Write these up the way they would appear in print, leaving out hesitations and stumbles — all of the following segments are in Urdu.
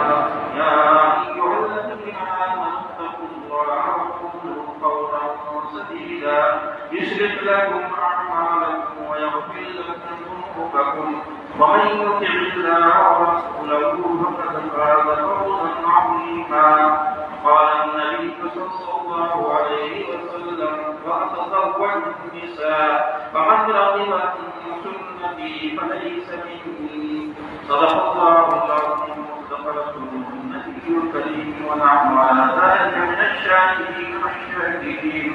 يا أيها الذين آمنوا اتقوا الله وقولوا قولا سديدا يصلح لكم أعمالكم ويغفر لكم ذنوبكم ومن يطع الله ورسوله فقد فاز فوزا عظيما. قال النبي صلى الله عليه وسلم وأتزوج النساء فمن رغب عن سنتي فليس مني. صدق الله العظيم وصدق رسوله النبي الكريم ونحن على ذلك من الشاهدين والشاكرين.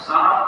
7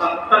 70